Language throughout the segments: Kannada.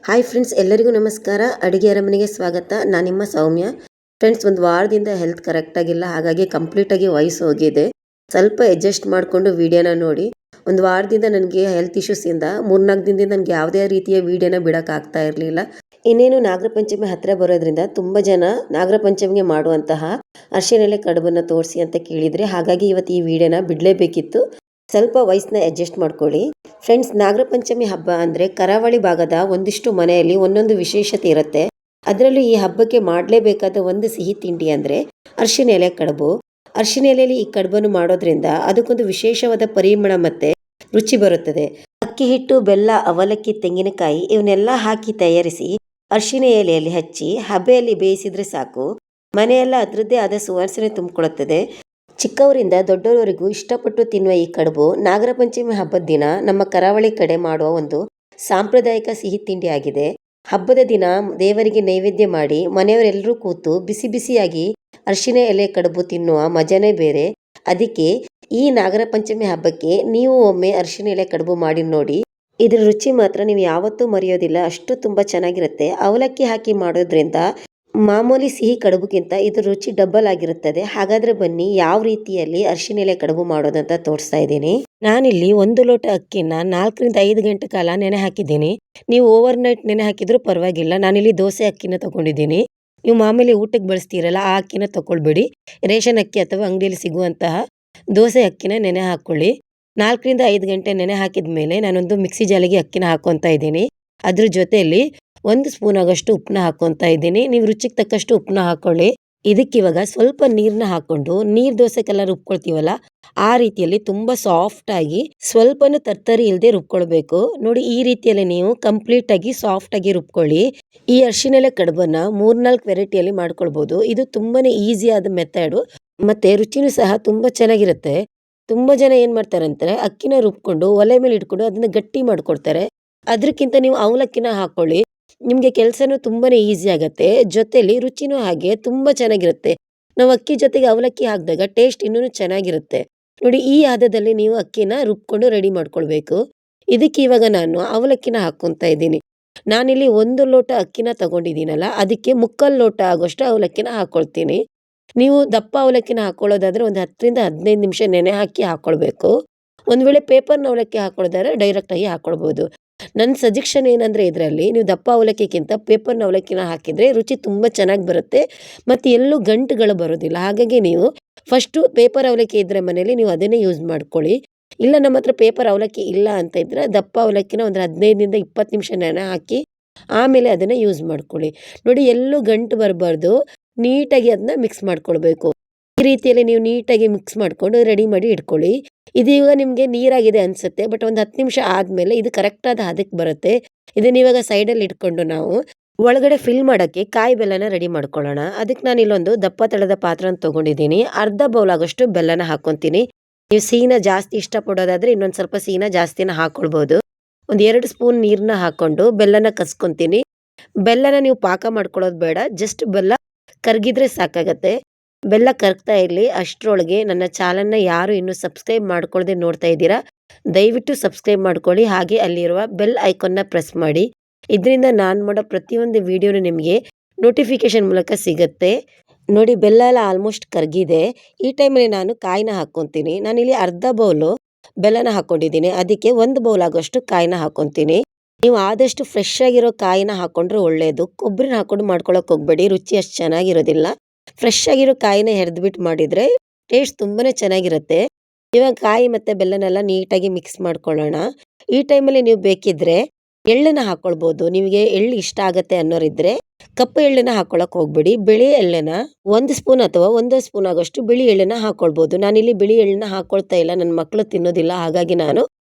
ಹಾಯ್ ಫ್ರೆಂಡ್ಸ್, ಎಲ್ಲರಿಗೂ ನಮಸ್ಕಾರ. ಅಡುಗೆ ಅರಮನೆಗೆ ಸ್ವಾಗತ. ನಾನು ನಿಮ್ಮ ಸೌಮ್ಯ. ಫ್ರೆಂಡ್ಸ್, ಒಂದು ವಾರದಿಂದ ಹೆಲ್ತ್ ಕರೆಕ್ಟಾಗಿಲ್ಲ, ಹಾಗಾಗಿ ಕಂಪ್ಲೀಟಾಗಿ ವಯಸ್ಸು ಹೋಗಿದೆ. ಸ್ವಲ್ಪ ಅಡ್ಜಸ್ಟ್ ಮಾಡಿಕೊಂಡು ವಿಡಿಯೋನ ನೋಡಿ. ಒಂದು ವಾರದಿಂದ ನನಗೆ ಹೆಲ್ತ್ ಇಶ್ಯೂಸಿಂದ 3-4 ದಿನದಿಂದ ನನಗೆ ಯಾವುದೇ ರೀತಿಯ ವಿಡಿಯೋನ ಬಿಡೋಕ್ಕಾಗ್ತಾ ಇರಲಿಲ್ಲ. ಇನ್ನೇನು ನಾಗರ ಪಂಚಮಿ ಹತ್ತಿರ ಬರೋದ್ರಿಂದ ತುಂಬ ಜನ ನಾಗರ ಪಂಚಮಿಗೆ ಮಾಡುವಂತಹ ಅರಿಶಿಣೆಲೆ ಕಡುಬನ್ನು ತೋರಿಸಿ ಅಂತ ಕೇಳಿದರೆ, ಹಾಗಾಗಿ ಇವತ್ತು ಈ ವಿಡಿಯೋನ ಬಿಡಲೇಬೇಕಿತ್ತು. ಸ್ವಲ್ಪ ವಯಸ್ಸನ್ನ ಅಡ್ಜಸ್ಟ್ ಮಾಡ್ಕೊಳ್ಳಿ. ಫ್ರೆಂಡ್ಸ್, ನಾಗರ ಪಂಚಮಿ ಹಬ್ಬ ಅಂದರೆ ಕರಾವಳಿ ಭಾಗದ ಒಂದಿಷ್ಟು ಮನೆಯಲ್ಲಿ ಒಂದೊಂದು ವಿಶೇಷತೆ ಇರುತ್ತೆ. ಅದರಲ್ಲೂ ಈ ಹಬ್ಬಕ್ಕೆ ಮಾಡಲೇಬೇಕಾದ ಒಂದು ಸಿಹಿ ತಿಂಡಿ ಅಂದರೆ ಅರಿಶಿಣ ಎಲೆ ಕಡುಬು. ಅರಿಶಿಣ ಎಲೆಯಲ್ಲಿ ಈ ಕಡುಬನ್ನು ಮಾಡೋದ್ರಿಂದ ಅದಕ್ಕೊಂದು ವಿಶೇಷವಾದ ಪರಿಮಳ ಮತ್ತು ರುಚಿ ಬರುತ್ತದೆ. ಅಕ್ಕಿ ಹಿಟ್ಟು, ಬೆಲ್ಲ, ಅವಲಕ್ಕಿ, ತೆಂಗಿನಕಾಯಿ ಇವನ್ನೆಲ್ಲ ಹಾಕಿ ತಯಾರಿಸಿ ಅರಿಶಿಣ ಎಲೆಯಲ್ಲಿ ಹಚ್ಚಿ ಹಬೆಯಲ್ಲಿ ಬೇಯಿಸಿದ್ರೆ ಸಾಕು, ಮನೆಯೆಲ್ಲ ಅದರದ್ದೇ ಆದ ಸುವಾಸನೆ ತುಂಬಿಕೊಳ್ಳುತ್ತದೆ. ಚಿಕ್ಕವರಿಂದ ದೊಡ್ಡವರಿಗೂ ಇಷ್ಟಪಟ್ಟು ತಿನ್ನುವ ಈ ಕಡುಬು ನಾಗರ ಪಂಚಮಿ ಹಬ್ಬದ ದಿನ ನಮ್ಮ ಕರಾವಳಿ ಕಡೆ ಮಾಡುವ ಒಂದು ಸಾಂಪ್ರದಾಯಿಕ ಸಿಹಿ ತಿಂಡಿ ಆಗಿದೆ. ಹಬ್ಬದ ದಿನ ದೇವರಿಗೆ ನೈವೇದ್ಯ ಮಾಡಿ ಮನೆಯವರೆಲ್ಲರೂ ಕೂತು ಬಿಸಿ ಬಿಸಿಯಾಗಿ ಅರಿಶಿಣ ಎಲೆ ಕಡುಬು ತಿನ್ನುವ ಮಜಾನೇ ಬೇರೆ. ಅದಕ್ಕೆ ಈ ನಾಗರ ಪಂಚಮಿ ಹಬ್ಬಕ್ಕೆ ನೀವು ಒಮ್ಮೆ ಅರಿಶಿಣ ಎಲೆ ಕಡುಬು ಮಾಡಿ ನೋಡಿ. ಇದ್ರ ರುಚಿ ಮಾತ್ರ ನೀವು ಯಾವತ್ತೂ ಮರೆಯೋದಿಲ್ಲ, ಅಷ್ಟು ತುಂಬ ಚೆನ್ನಾಗಿರುತ್ತೆ. ಅವಲಕ್ಕಿ ಹಾಕಿ ಮಾಡೋದ್ರಿಂದ ಮಾಮೂಲಿ ಸಿಹಿ ಕಡುಬುಗಿಂತ ಇದ್ರ ರುಚಿ ಡಬಲ್ ಆಗಿರುತ್ತದೆ. ಹಾಗಾದ್ರೆ ಬನ್ನಿ ಯಾವ ರೀತಿಯಲ್ಲಿ ಅರಿಶಿಣ ಎಲೆ ಕಡುಬು ಮಾಡೋದಂತ ತೋರಿಸ್ತಾ ಇದ್ದೀನಿ. ನಾನಿಲ್ಲಿ 1 ಲೋಟ ಅಕ್ಕಿನ 4-5 ಗಂಟೆ ಕಾಲ ನೆನೆ ಹಾಕಿದ್ದೀನಿ. ನೀವು ಓವರ್ ನೈಟ್ ನೆನೆ ಹಾಕಿದ್ರೂ ಪರವಾಗಿಲ್ಲ. ನಾನಿಲ್ಲಿ ದೋಸೆ ಅಕ್ಕಿನ ತಗೊಂಡಿದ್ದೀನಿ. ನೀವು ಮಾಮೂಲಿ ಊಟಕ್ಕೆ ಬಳಸ್ತೀರಲ್ಲ ಆ ಅಕ್ಕಿನ ತಗೊಳ್ಬೇಡಿ. ರೇಷನ್ ಅಕ್ಕಿ ಅಥವಾ ಅಂಗಡಿಯಲ್ಲಿ ಸಿಗುವಂತಹ ದೋಸೆ ಅಕ್ಕಿನ ನೆನೆ ಹಾಕೊಳ್ಳಿ. 4-5 ಗಂಟೆ ನೆನೆ ಹಾಕಿದ ಮೇಲೆ ನಾನೊಂದು ಮಿಕ್ಸಿ ಜಾಲಿಗೆ ಅಕ್ಕಿನ ಹಾಕೊತಾ ಇದ್ದೀನಿ. ಅದ್ರ ಜೊತೆಯಲ್ಲಿ 1 ಸ್ಪೂನ್ ಆಗಷ್ಟು ಉಪ್ಪನ್ನ ಹಾಕೊತಾ ಇದ್ದೀನಿ. ನೀವು ರುಚಿಗೆ ತಕ್ಕಷ್ಟು ಉಪ್ಪನ್ನ ಹಾಕೊಳ್ಳಿ. ಇದಕ್ಕಿವಾಗ ಸ್ವಲ್ಪ ನೀರನ್ನ ಹಾಕೊಂಡು ನೀರು ದೋಸೆಗೆಲ್ಲ ರುಬ್ಕೊಳ್ತೀವಲ್ಲ ಆ ರೀತಿಯಲ್ಲಿ ತುಂಬ ಸಾಫ್ಟಾಗಿ ಸ್ವಲ್ಪನೂ ತರ್ತರಿ ಇಲ್ಲದೆ ರುಬ್ಕೊಳ್ಬೇಕು. ನೋಡಿ, ಈ ರೀತಿಯಲ್ಲಿ ನೀವು ಕಂಪ್ಲೀಟಾಗಿ ಸಾಫ್ಟಾಗಿ ರುಬ್ಕೊಳ್ಳಿ. ಈ ಅರಿಶಿಣೆಲೆ ಕಡುಬನ್ನ 3-4 ವೆರೈಟಿಯಲ್ಲಿ ಮಾಡ್ಕೊಳ್ಬೋದು. ಇದು ತುಂಬಾನೇ ಈಸಿಯಾದ ಮೆಥಡು ಮತ್ತೆ ರುಚಿನೂ ಸಹ ತುಂಬ ಚೆನ್ನಾಗಿರುತ್ತೆ. ತುಂಬ ಜನ ಏನು ಮಾಡ್ತಾರಂತಾರೆ, ಅಕ್ಕಿನ ರುಬ್ಕೊಂಡು ಒಲೆ ಮೇಲೆ ಇಟ್ಕೊಂಡು ಅದನ್ನ ಗಟ್ಟಿ ಮಾಡ್ಕೊಡ್ತಾರೆ. ಅದಕ್ಕಿಂತ ನೀವು ಅವಲಕ್ಕಿನ ಹಾಕೊಳ್ಳಿ, ನಿಮಗೆ ಕೆಲಸನೂ ತುಂಬಾನೇ ಈಸಿ ಆಗುತ್ತೆ, ಜೊತೆಲಿ ರುಚಿನೂ ಹಾಗೆ ತುಂಬ ಚೆನ್ನಾಗಿರುತ್ತೆ. ನಾವು ಅಕ್ಕಿ ಜೊತೆಗೆ ಅವಲಕ್ಕಿ ಹಾಕಿದಾಗ ಟೇಸ್ಟ್ ಇನ್ನೂ ಚೆನ್ನಾಗಿರುತ್ತೆ. ನೋಡಿ, ಈ ಹದದಲ್ಲಿ ನೀವು ಅಕ್ಕಿನ ರುಬ್ಕೊಂಡು ರೆಡಿ ಮಾಡ್ಕೊಳ್ಬೇಕು. ಇದಕ್ಕೆ ಇವಾಗ ನಾನು ಅವಲಕ್ಕಿನ ಹಾಕ್ಕೊತಾ ಇದ್ದೀನಿ. ನಾನಿಲ್ಲಿ 1 ಲೋಟ ಅಕ್ಕಿನ ತಗೊಂಡಿದ್ದೀನಲ್ಲ, ಅದಕ್ಕೆ 3/4 ಲೋಟ ಆಗೋಷ್ಟು ಅವಲಕ್ಕಿನ ಹಾಕ್ಕೊಳ್ತೀನಿ. ನೀವು ದಪ್ಪ ಅವಲಕ್ಕಿನ ಹಾಕೊಳ್ಳೋದಾದ್ರೆ ಒಂದು 10-15 ನಿಮಿಷ ನೆನೆ ಹಾಕಿ ಹಾಕ್ಕೊಳ್ಬೇಕು. ಒಂದು ವೇಳೆ ಪೇಪರ್ನ ಅವಲಕ್ಕಿ ಹಾಕೊಳ್ಳೋದಾದ್ರೆ ಡೈರೆಕ್ಟಾಗಿ ಹಾಕ್ಕೊಳ್ಬೋದು. ನನ್ನ ಸಜೆಷನ್ ಏನಂದರೆ, ಇದರಲ್ಲಿ ನೀವು ದಪ್ಪ ಅವಲಕ್ಕಿಗಿಂತ ಪೇಪರ್ನ ಅವಲಕ್ಕಿನ ಹಾಕಿದರೆ ರುಚಿ ತುಂಬ ಚೆನ್ನಾಗಿ ಬರುತ್ತೆ ಮತ್ತು ಎಲ್ಲೂ ಗಂಟುಗಳು ಬರೋದಿಲ್ಲ. ಹಾಗಾಗಿ ನೀವು ಫಸ್ಟು ಪೇಪರ್ ಅವಲಕ್ಕಿ ಇದ್ದರೆ ಮನೇಲಿ ನೀವು ಅದನ್ನೇ ಯೂಸ್ ಮಾಡ್ಕೊಳ್ಳಿ. ಇಲ್ಲ ನಮ್ಮ ಹತ್ರ ಪೇಪರ್ ಅವಲಕ್ಕಿ ಇಲ್ಲ ಅಂತ ಇದ್ದರೆ ದಪ್ಪ ಅವಲಕ್ಕಿನ ಒಂದು 15-20 ನಿಮಿಷ ನೆನೆ ಹಾಕಿ ಆಮೇಲೆ ಅದನ್ನು ಯೂಸ್ ಮಾಡ್ಕೊಳ್ಳಿ. ನೋಡಿ, ಎಲ್ಲೂ ಗಂಟು ಬರಬಾರ್ದು, ನೀಟಾಗಿ ಅದನ್ನ ಮಿಕ್ಸ್ ಮಾಡ್ಕೊಳ್ಬೇಕು. ಈ ರೀತಿಯಲ್ಲಿ ನೀವು ನೀಟಾಗಿ ಮಿಕ್ಸ್ ಮಾಡಿಕೊಂಡು ರೆಡಿ ಮಾಡಿ ಇಟ್ಕೊಳ್ಳಿ. ಇದೀಗ ನಿಮಗೆ ನೀರಾಗಿದೆ ಅನಿಸುತ್ತೆ, ಬಟ್ ಒಂದು 10 ನಿಮಿಷ ಆದಮೇಲೆ ಇದು ಕರೆಕ್ಟಾದ ಹದಕ್ಕೆ ಬರುತ್ತೆ. ಇದನ್ನ ಇವಾಗ ಸೈಡಲ್ಲಿ ಇಟ್ಕೊಂಡು ನಾವು ಒಳಗಡೆ ಫಿಲ್ ಮಾಡೋಕ್ಕೆ ಕಾಯಿ ಬೆಲ್ಲನ ರೆಡಿ ಮಾಡ್ಕೊಳ್ಳೋಣ. ಅದಕ್ಕೆ ನಾನು ಇಲ್ಲೊಂದು ದಪ್ಪ ತಳದ ಪಾತ್ರನ ತೊಗೊಂಡಿದ್ದೀನಿ. ಅರ್ಧ ಬೌಲ್ ಆಗೋಷ್ಟು ಬೆಲ್ಲನ ಹಾಕ್ಕೊತೀನಿ. ನೀವು ಸಿಹಿನ ಜಾಸ್ತಿ ಇಷ್ಟಪಡೋದಾದರೆ ಇನ್ನೊಂದು ಸ್ವಲ್ಪ ಸಿಹಿನ ಜಾಸ್ತಿನ ಹಾಕ್ಕೊಳ್ಬೋದು. ಒಂದು 2 ಸ್ಪೂನ್ ನೀರನ್ನ ಹಾಕ್ಕೊಂಡು ಬೆಲ್ಲನ ಕಸ್ಕೊತೀನಿ. ಬೆಲ್ಲನ ನೀವು ಪಾಕ ಮಾಡ್ಕೊಳ್ಳೋದು ಬೇಡ, ಜಸ್ಟ್ ಬೆಲ್ಲ ಕರಗಿದ್ರೆ ಸಾಕಾಗತ್ತೆ. ಬೆಲ್ಲ ಕರಗ್ತಾ ಇರಲಿ. ಅಷ್ಟರೊಳಗೆ ನನ್ನ ಚಾನಲ್ನ ಯಾರು ಇನ್ನೂ ಸಬ್ಸ್ಕ್ರೈಬ್ ಮಾಡ್ಕೊಳ್ಳದೆ ನೋಡ್ತಾ ಇದ್ದೀರಾ, ದಯವಿಟ್ಟು ಸಬ್ಸ್ಕ್ರೈಬ್ ಮಾಡ್ಕೊಳ್ಳಿ. ಹಾಗೆ ಅಲ್ಲಿರುವ ಬೆಲ್ ಐಕಾನ್ನ ಪ್ರೆಸ್ ಮಾಡಿ. ಇದರಿಂದ ನಾನು ಮಾಡೋ ಪ್ರತಿಯೊಂದು ವಿಡಿಯೋನು ನಿಮಗೆ ನೋಟಿಫಿಕೇಶನ್ ಮೂಲಕ ಸಿಗುತ್ತೆ. ನೋಡಿ, ಬೆಲ್ಲ ಎಲ್ಲ ಆಲ್ಮೋಸ್ಟ್ ಕರಗಿದೆ. ಈ ಟೈಮಲ್ಲಿ ನಾನು ಕಾಯಿನ ಹಾಕ್ಕೊತೀನಿ. ನಾನಿಲ್ಲಿ ಅರ್ಧ ಬೌಲು ಬೆಲ್ಲನ ಹಾಕ್ಕೊಂಡಿದ್ದೀನಿ. ಅದಕ್ಕೆ 1 ಬೌಲ್ ಆಗೋಷ್ಟು ಕಾಯಿನ ಹಾಕ್ಕೊತೀನಿ. ನೀವು ಆದಷ್ಟು ಫ್ರೆಶ್ ಆಗಿರೋ ಕಾಯಿನ ಹಾಕ್ಕೊಂಡ್ರೆ ಒಳ್ಳೆಯದು. ಕೊಬ್ಬರಿನ ಹಾಕ್ಕೊಂಡು ಮಾಡ್ಕೊಳಕ್ಕೆ ಹೋಗಬೇಡಿ, ರುಚಿ ಅಷ್ಟು ಚೆನ್ನಾಗಿರೋದಿಲ್ಲ. ಫ್ರೆಶ್ ಆಗಿರೋ ಕಾಯಿನ ಹೆರ್ದ್ಬಿಟ್ಟು ಮಾಡಿದರೆ ಟೇಸ್ಟ್ ತುಂಬಾ ಚೆನ್ನಾಗಿರುತ್ತೆ. ಇವಾಗ ಕಾಯಿ ಮತ್ತು ಬೆಲ್ಲನೆಲ್ಲ ನೀಟಾಗಿ ಮಿಕ್ಸ್ ಮಾಡ್ಕೊಳ್ಳೋಣ. ಈ ಟೈಮಲ್ಲಿ ನೀವು ಬೇಕಿದ್ರೆ ಎಳ್ಳನ್ನ ಹಾಕ್ಕೊಳ್ಬೋದು. ನಿಮಗೆ ಎಳ್ಳು ಇಷ್ಟ ಆಗುತ್ತೆ ಅನ್ನೋರಿದ್ರೆ ಕಪ್ಪು ಎಳ್ಳನ್ನ ಹಾಕ್ಕೊಳಕ್ಕೆ ಹೋಗ್ಬೇಡಿ. ಬಿಳಿ ಎಳ್ಳನ್ನ 1 ಸ್ಪೂನ್ ಅಥವಾ 1 ಸ್ಪೂನ್ ಆಗೋಷ್ಟು ಬಿಳಿ ಎಳ್ಳನ್ನ ಹಾಕ್ಕೊಳ್ಬೋದು. ನಾನಿಲ್ಲಿ ಬಿಳಿ ಎಳ್ಳನ್ನ ಹಾಕ್ಕೊಳ್ತಾ ಇಲ್ಲ, ನನ್ನ ಮಕ್ಕಳು ತಿನ್ನೋದಿಲ್ಲ. ಹಾಗಾಗಿ ನಾನು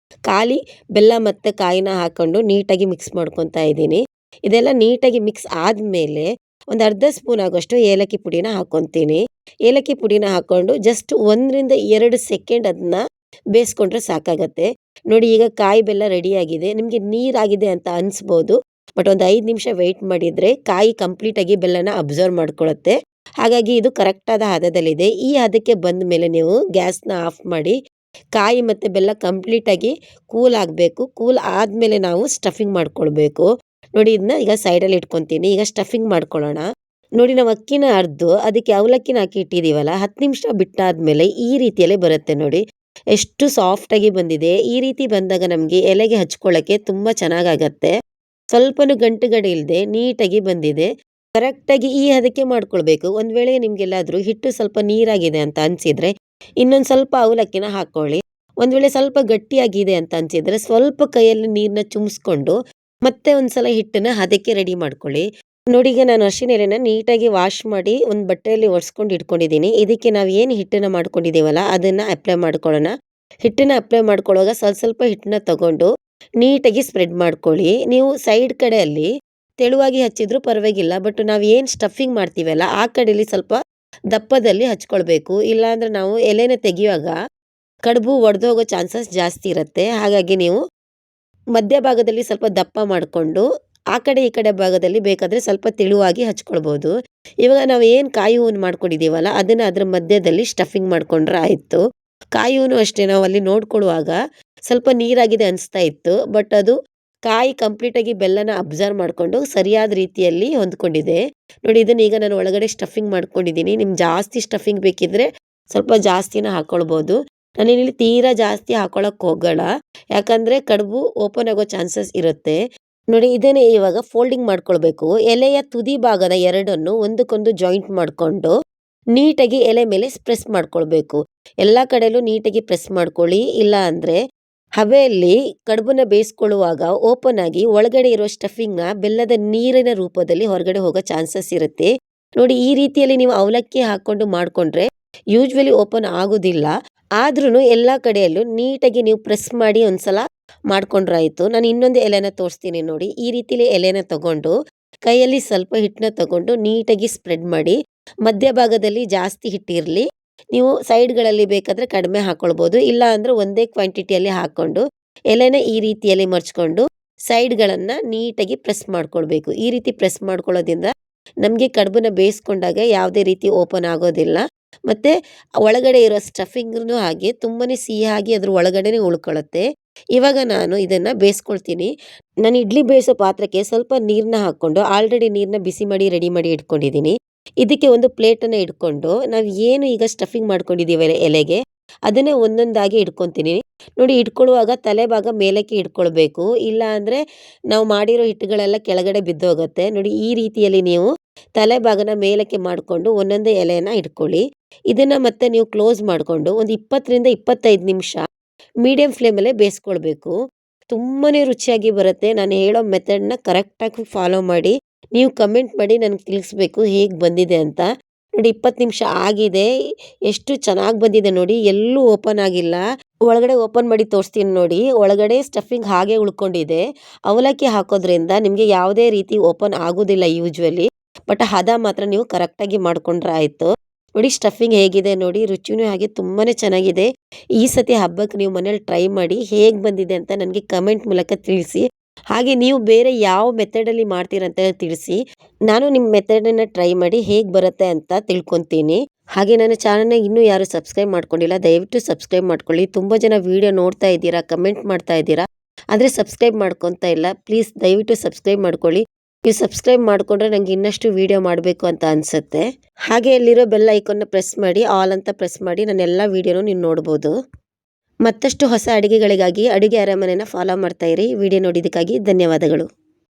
ಖಾಲಿ ಬೆಲ್ಲ ಮತ್ತು ಕಾಯಿನ ಹಾಕ್ಕೊಂಡು ನೀಟಾಗಿ ಮಿಕ್ಸ್ ಮಾಡ್ಕೊತಾ ಇದ್ದೀನಿ. ಇದೆಲ್ಲ ನೀಟಾಗಿ ಮಿಕ್ಸ್ ಆದಮೇಲೆ ಒಂದು ಅರ್ಧ ಸ್ಪೂನ್ ಆಗೋಷ್ಟು ಏಲಕ್ಕಿ ಪುಡಿನ ಹಾಕ್ಕೊತೀನಿ. ಏಲಕ್ಕಿ ಪುಡಿನ ಹಾಕ್ಕೊಂಡು ಜಸ್ಟ್ 1-2 ಸೆಕೆಂಡ್ ಅದನ್ನ ಬೇಯಿಸ್ಕೊಂಡ್ರೆ ಸಾಕಾಗತ್ತೆ. ನೋಡಿ, ಈಗ ಕಾಯಿ ಬೆಲ್ಲ ರೆಡಿಯಾಗಿದೆ. ನಿಮಗೆ ನೀರಾಗಿದೆ ಅಂತ ಅನಿಸ್ಬೋದು, ಬಟ್ ಒಂದು 5 ನಿಮಿಷ ವೆಯ್ಟ್ ಮಾಡಿದರೆ ಕಾಯಿ ಕಂಪ್ಲೀಟಾಗಿ ಬೆಲ್ಲನ ಅಬ್ಸರ್ವ್ ಮಾಡ್ಕೊಳ್ಳುತ್ತೆ. ಹಾಗಾಗಿ ಇದು ಕರೆಕ್ಟಾದ ಹದದಲ್ಲಿದೆ. ಈ ಹದಕ್ಕೆ ಬಂದ ಮೇಲೆ ನೀವು ಗ್ಯಾಸ್ನ ಆಫ್ ಮಾಡಿ. ಕಾಯಿ ಮತ್ತು ಬೆಲ್ಲ ಕಂಪ್ಲೀಟಾಗಿ ಕೂಲ್ ಆಗಬೇಕು. ಕೂಲ್ ಆದಮೇಲೆ ನಾವು ಸ್ಟಫಿಂಗ್ ಮಾಡ್ಕೊಳ್ಬೇಕು. ನೋಡಿ ಇದನ್ನ ಈಗ ಸೈಡಲ್ಲಿ ಇಟ್ಕೊತೀನಿ. ಈಗ ಸ್ಟಫಿಂಗ್ ಮಾಡ್ಕೊಳ್ಳೋಣ. ನೋಡಿ ನಾವು ಅಕ್ಕಿನ ಅರ್ದು ಅದಕ್ಕೆ ಅವಲಕ್ಕಿನ ಹಾಕಿ ಇಟ್ಟಿದ್ದೀವಲ್ಲ, 10 ನಿಮಿಷ ಬಿಟ್ಟಾದ್ಮೇಲೆ ಈ ರೀತಿಯಲ್ಲೇ ಬರುತ್ತೆ ನೋಡಿ. ಎಷ್ಟು ಸಾಫ್ಟಾಗಿ ಬಂದಿದೆ. ಈ ರೀತಿ ಬಂದಾಗ ನಮಗೆ ಎಲೆಗೆ ಹಚ್ಕೊಳ್ಳೋಕ್ಕೆ ತುಂಬ ಚೆನ್ನಾಗಾಗತ್ತೆ. ಸ್ವಲ್ಪನೂ ಗಂಟುಗಡೆ ಇಲ್ಲದೆ ನೀಟಾಗಿ ಬಂದಿದೆ. ಕರೆಕ್ಟಾಗಿ ಈ ಹದಕ್ಕೆ ಮಾಡ್ಕೊಳ್ಬೇಕು. ಒಂದು ವೇಳೆ ನಿಮಗೆಲ್ಲಾದರೂ ಹಿಟ್ಟು ಸ್ವಲ್ಪ ನೀರಾಗಿದೆ ಅಂತ ಅನಿಸಿದರೆ ಇನ್ನೊಂದು ಸ್ವಲ್ಪ ಅವಲಕ್ಕಿನ ಹಾಕ್ಕೊಳ್ಳಿ. ಒಂದು ವೇಳೆ ಸ್ವಲ್ಪ ಗಟ್ಟಿಯಾಗಿದೆ ಅಂತ ಅನಿಸಿದರೆ ಸ್ವಲ್ಪ ಕೈಯಲ್ಲಿ ನೀರನ್ನ ಚುಮ್ಸ್ಕೊಂಡು ಮತ್ತೆ ಒಂದ್ಸಲ ಹಿಟ್ಟನ್ನ ಹದಕ್ಕೆ ರೆಡಿ ಮಾಡ್ಕೊಳ್ಳಿ. ನೋಡಿ ಈಗ ನಾನು ಅರಿಶಿನ ಎಲೆನ ನೀಟಾಗಿ ವಾಶ್ ಮಾಡಿ ಒಂದು ಬಟ್ಟೆಯಲ್ಲಿ ಒರೆಸ್ಕೊಂಡು ಇಟ್ಕೊಂಡಿದ್ದೀನಿ. ಇದಕ್ಕೆ ನಾವು ಏನು ಹಿಟ್ಟನ್ನು ಮಾಡ್ಕೊಂಡಿದ್ದೀವಲ್ಲ ಅದನ್ನು ಅಪ್ಲೈ ಮಾಡ್ಕೊಳ್ಳೋಣ. ಹಿಟ್ಟನ್ನು ಅಪ್ಲೈ ಮಾಡ್ಕೊಳ್ಳುವಾಗ ಸ್ವಲ್ಪ ಸ್ವಲ್ಪ ಹಿಟ್ಟನ್ನ ತಗೊಂಡು ನೀಟಾಗಿ ಸ್ಪ್ರೆಡ್ ಮಾಡ್ಕೊಳ್ಳಿ. ನೀವು ಸೈಡ್ ಕಡೆಯಲ್ಲಿ ತೆಳುವಾಗಿ ಹಚ್ಚಿದ್ರೂ ಪರವಾಗಿಲ್ಲ, ಬಟ್ ನಾವು ಏನು ಸ್ಟಫಿಂಗ್ ಮಾಡ್ತೀವಲ್ಲ ಆ ಕಡೆಯಲ್ಲಿ ಸ್ವಲ್ಪ ದಪ್ಪದಲ್ಲಿ ಹಚ್ಕೊಳ್ಬೇಕು. ಇಲ್ಲಾಂದ್ರೆ ನಾವು ಎಲೆನ ತೆಗೆಯುವಾಗ ಕಡುಬು ಒಡೆದೋಗೋ ಚಾನ್ಸಸ್ ಜಾಸ್ತಿ ಇರುತ್ತೆ. ಹಾಗಾಗಿ ನೀವು ಮಧ್ಯಭಾಗದಲ್ಲಿ ಸ್ವಲ್ಪ ದಪ್ಪ ಮಾಡಿಕೊಂಡು ಆ ಕಡೆ ಈ ಕಡೆ ಭಾಗದಲ್ಲಿ ಬೇಕಾದರೆ ಸ್ವಲ್ಪ ತೆಳುವಾಗಿ ಹಚ್ಕೊಳ್ಬೋದು. ಇವಾಗ ನಾವು ಏನು ಕಾಯಿ ಹೂವನ್ನು ಮಾಡ್ಕೊಂಡಿದ್ದೀವಲ್ಲ ಅದನ್ನು ಅದರ ಮಧ್ಯದಲ್ಲಿ ಸ್ಟಫಿಂಗ್ ಮಾಡ್ಕೊಂಡ್ರೆ ಆಯಿತು. ಕಾಯಿ ಹೂನು ಅಷ್ಟೇ, ನಾವು ಅಲ್ಲಿ ನೋಡ್ಕೊಳ್ಳುವಾಗ ಸ್ವಲ್ಪ ನೀರಾಗಿದೆ ಅನಿಸ್ತಾ ಇತ್ತು, ಬಟ್ ಅದು ಕಾಯಿ ಕಂಪ್ಲೀಟಾಗಿ ಬೆಲ್ಲನ ಅಬ್ಸರ್ವ್ ಮಾಡಿಕೊಂಡು ಸರಿಯಾದ ರೀತಿಯಲ್ಲಿ ಹೊಂದ್ಕೊಂಡಿದೆ. ನೋಡಿ ಇದನ್ನ ಈಗ ನಾನು ಒಳಗಡೆ ಸ್ಟಫಿಂಗ್ ಮಾಡ್ಕೊಂಡಿದ್ದೀನಿ. ನಿಮ್ಗೆ ಜಾಸ್ತಿ ಸ್ಟಫಿಂಗ್ ಬೇಕಿದ್ರೆ ಸ್ವಲ್ಪ ಜಾಸ್ತಿನ ಹಾಕ್ಕೊಳ್ಬೋದು. ನಾನಿಲ್ಲಿ ತೀರಾ ಜಾಸ್ತಿ ಹಾಕೊಳ್ಳೋಕೆ ಹೋಗೋಣ, ಯಾಕಂದರೆ ಕಡುಬು ಓಪನ್ ಆಗೋ ಚಾನ್ಸಸ್ ಇರುತ್ತೆ. ನೋಡಿ ಇದನ್ನೇ ಇವಾಗ ಫೋಲ್ಡಿಂಗ್ ಮಾಡ್ಕೊಳ್ಬೇಕು. ಎಲೆಯ ತುದಿ ಭಾಗದ ಎರಡನ್ನು ಒಂದಕ್ಕೊಂದು ಜಾಯಿಂಟ್ ಮಾಡಿಕೊಂಡು ನೀಟಾಗಿ ಎಲೆ ಮೇಲೆ ಪ್ರೆಸ್ ಮಾಡ್ಕೊಳ್ಬೇಕು. ಎಲ್ಲ ಕಡೆಯಲ್ಲೂ ನೀಟಾಗಿ ಪ್ರೆಸ್ ಮಾಡ್ಕೊಳ್ಳಿ. ಇಲ್ಲ ಅಂದರೆ ಹಬೆಯಲ್ಲಿ ಕಡುಬನ್ನ ಬೇಯಿಸ್ಕೊಳ್ಳುವಾಗ ಓಪನ್ ಆಗಿ ಒಳಗಡೆ ಇರೋ ಸ್ಟಫಿಂಗ್ನ ಬೆಲ್ಲದ ನೀರಿನ ರೂಪದಲ್ಲಿ ಹೊರಗಡೆ ಹೋಗೋ ಚಾನ್ಸಸ್ ಇರುತ್ತೆ. ನೋಡಿ ಈ ರೀತಿಯಲ್ಲಿ ನೀವು ಅವಲಕ್ಕಿ ಹಾಕ್ಕೊಂಡು ಮಾಡಿಕೊಂಡ್ರೆ ಯೂಶ್ವಲಿ ಓಪನ್ ಆಗೋದಿಲ್ಲ. ಆದ್ರೂ ಎಲ್ಲ ಕಡೆಯಲ್ಲೂ ನೀಟಾಗಿ ನೀವು ಪ್ರೆಸ್ ಮಾಡಿ ಒಂದ್ಸಲ ಮಾಡ್ಕೊಂಡ್ರಾಯ್ತು. ನಾನು ಇನ್ನೊಂದು ಎಲೆನ ತೋರಿಸ್ತೀನಿ ನೋಡಿ. ಈ ರೀತಿಲಿ ಎಲೆನ ತಗೊಂಡು ಕೈಯಲ್ಲಿ ಸ್ವಲ್ಪ ಹಿಟ್ಟನ್ನ ತಗೊಂಡು ನೀಟಾಗಿ ಸ್ಪ್ರೆಡ್ ಮಾಡಿ. ಮಧ್ಯಭಾಗದಲ್ಲಿ ಜಾಸ್ತಿ ಹಿಟ್ಟಿರಲಿ, ನೀವು ಸೈಡ್ಗಳಲ್ಲಿ ಬೇಕಾದರೆ ಕಡಿಮೆ ಹಾಕ್ಕೊಳ್ಬೋದು. ಇಲ್ಲ ಅಂದರೆ ಒಂದೇ ಕ್ವಾಂಟಿಟಿಯಲ್ಲಿ ಹಾಕ್ಕೊಂಡು ಎಲೆನ ಈ ರೀತಿಯಲ್ಲಿ ಮರ್ಚ್ಕೊಂಡು ಸೈಡ್ಗಳನ್ನು ನೀಟಾಗಿ ಪ್ರೆಸ್ ಮಾಡ್ಕೊಳ್ಬೇಕು. ಈ ರೀತಿ ಪ್ರೆಸ್ ಮಾಡ್ಕೊಳ್ಳೋದ್ರಿಂದ ನಮಗೆ ಕಡುಬನ್ನ ಬೇಯಿಸ್ಕೊಂಡಾಗ ಯಾವುದೇ ರೀತಿ ಓಪನ್ ಆಗೋದಿಲ್ಲ. ಮತ್ತು ಒಳಗಡೆ ಇರೋ ಸ್ಟಫಿಂಗ್ನು ಹಾಗೆ ತುಂಬಾ ಸಿಹಿಯಾಗಿ ಅದ್ರ ಒಳಗಡೆನೆ ಉಳ್ಕೊಳ್ಳುತ್ತೆ. ಇವಾಗ ನಾನು ಇದನ್ನು ಬೇಯಿಸ್ಕೊಳ್ತೀನಿ. ನಾನು ಇಡ್ಲಿ ಬೇಯಿಸೋ ಪಾತ್ರಕ್ಕೆ ಸ್ವಲ್ಪ ನೀರನ್ನ ಹಾಕ್ಕೊಂಡು ಆಲ್ರೆಡಿ ನೀರನ್ನ ಬಿಸಿ ಮಾಡಿ ರೆಡಿ ಮಾಡಿ ಇಟ್ಕೊಂಡಿದ್ದೀನಿ. ಇದಕ್ಕೆ ಒಂದು ಪ್ಲೇಟನ್ನು ಇಟ್ಕೊಂಡು ನಾವು ಏನು ಈಗ ಸ್ಟಫಿಂಗ್ ಮಾಡ್ಕೊಂಡಿದ್ದೀವಲ್ಲ ಎಲೆಗೆ ಅದನ್ನೇ ಒಂದೊಂದಾಗಿ ಇಟ್ಕೊತೀನಿ. ನೋಡಿ ಇಟ್ಕೊಳ್ಳುವಾಗ ತಲೆ ಭಾಗ ಮೇಲಕ್ಕೆ ಇಟ್ಕೊಳ್ಬೇಕು, ಇಲ್ಲ ಅಂದರೆ ನಾವು ಮಾಡಿರೋ ಹಿಟ್ಟುಗಳೆಲ್ಲ ಕೆಳಗಡೆ ಬಿದ್ದೋಗುತ್ತೆ. ನೋಡಿ ಈ ರೀತಿಯಲ್ಲಿ ನೀವು ತಲೆ ಭಾಗನ ಮೇಲಕ್ಕೆ ಮಾಡಿಕೊಂಡು ಒಂದೊಂದೇ ಎಲೆಯನ್ನು ಇಟ್ಕೊಳ್ಳಿ. ಇದನ್ನು ಮತ್ತೆ ನೀವು ಕ್ಲೋಸ್ ಮಾಡಿಕೊಂಡು ಒಂದು 20ರಿಂದ 25 ನಿಮಿಷ ಮೀಡಿಯಂ ಫ್ಲೇಮಲ್ಲೇ ಬೇಯಿಸ್ಕೊಳ್ಬೇಕು. ತುಂಬಾ ರುಚಿಯಾಗಿ ಬರುತ್ತೆ. ನಾನು ಹೇಳೋ ಮೆಥಡ್ನ ಕರೆಕ್ಟಾಗಿ ಫಾಲೋ ಮಾಡಿ ನೀವು ಕಮೆಂಟ್ ಮಾಡಿ ನನಗೆ ತಿಳಿಸ್ಬೇಕು ಹೇಗೆ ಬಂದಿದೆ ಅಂತ. ನೋಡಿ 20 ನಿಮಿಷ ಆಗಿದೆ, ಎಷ್ಟು ಚೆನ್ನಾಗಿ ಬಂದಿದೆ ನೋಡಿ. ಎಲ್ಲೂ ಓಪನ್ ಆಗಿಲ್ಲ. ಒಳಗಡೆ ಓಪನ್ ಮಾಡಿ ತೋರಿಸ್ತೀನಿ ನೋಡಿ. ಒಳಗಡೆ ಸ್ಟಫಿಂಗ್ ಹಾಗೆ ಉಳ್ಕೊಂಡಿದೆ. ಅವಲಕ್ಕಿ ಹಾಕೋದ್ರಿಂದ ನಿಮಗೆ ಯಾವುದೇ ರೀತಿ ಓಪನ್ ಆಗೋದಿಲ್ಲ ಯೂಶ್ವಲಿ, ಬಟ್ ಹದ ಮಾತ್ರ ನೀವು ಕರೆಕ್ಟಾಗಿ ಮಾಡ್ಕೊಂಡ್ರೆ ಆಯಿತು. ನೋಡಿ ಸ್ಟಫಿಂಗ್ ಹೇಗಿದೆ ನೋಡಿ, ರುಚಿನೂ ಹಾಗೆ ತುಂಬಾ ಚೆನ್ನಾಗಿದೆ. ಈ ಸತಿ ಹಬ್ಬಕ್ಕೆ ನೀವು ಮನೇಲಿ ಟ್ರೈ ಮಾಡಿ ಹೇಗೆ ಬಂದಿದೆ ಅಂತ ನನಗೆ ಕಮೆಂಟ್ ಮೂಲಕ ತಿಳಿಸಿ. ಹಾಗೆ ನೀವು ಬೇರೆ ಯಾವ ಮೆಥಡಲ್ಲಿ ಮಾಡ್ತೀರಂತ ತಿಳಿಸಿ. ನಾನು ನಿಮ್ಮ ಮೆಥಡನ್ನು ಟ್ರೈ ಮಾಡಿ ಹೇಗೆ ಬರುತ್ತೆ ಅಂತ ತಿಳ್ಕೊತೀನಿ. ಹಾಗೆ ನನ್ನ ಚಾನಲ್ನ ಇನ್ನೂ ಯಾರು ಸಬ್ಸ್ಕ್ರೈಬ್ ಮಾಡ್ಕೊಂಡಿಲ್ಲ, ದಯವಿಟ್ಟು ಸಬ್ಸ್ಕ್ರೈಬ್ ಮಾಡ್ಕೊಳ್ಳಿ. ತುಂಬ ಜನ ವಿಡಿಯೋ ನೋಡ್ತಾ ಇದ್ದೀರಾ, ಕಮೆಂಟ್ ಮಾಡ್ತಾ ಇದ್ದೀರಾ, ಆದರೆ ಸಬ್ಸ್ಕ್ರೈಬ್ ಮಾಡ್ಕೊತಾ ಇಲ್ಲ. ಪ್ಲೀಸ್ ದಯವಿಟ್ಟು ಸಬ್ಸ್ಕ್ರೈಬ್ ಮಾಡ್ಕೊಳ್ಳಿ. ನೀವು ಸಬ್ಸ್ಕ್ರೈಬ್ ಮಾಡಿಕೊಂಡ್ರೆ ನನಗೆ ಇನ್ನಷ್ಟು ವಿಡಿಯೋ ಮಾಡಬೇಕು ಅಂತ ಅನಿಸುತ್ತೆ. ಹಾಗೆ ಅಲ್ಲಿರೋ ಬೆಲ್ ಐಕಾನ್ನ ಪ್ರೆಸ್ ಮಾಡಿ, ಆಲ್ ಅಂತ ಪ್ರೆಸ್ ಮಾಡಿ ನನ್ನ ಎಲ್ಲ ವಿಡಿಯೋನು ನೀವು ನೋಡ್ಬೋದು. ಮತ್ತಷ್ಟು ಹೊಸ ಅಡುಗೆಗಳಿಗಾಗಿ ಅಡುಗೆ ಅರಮನೆನ ಫಾಲೋ ಮಾಡ್ತಾ ಇರಿ. ವಿಡಿಯೋ ನೋಡಿದ್ದಕ್ಕಾಗಿ ಧನ್ಯವಾದಗಳು.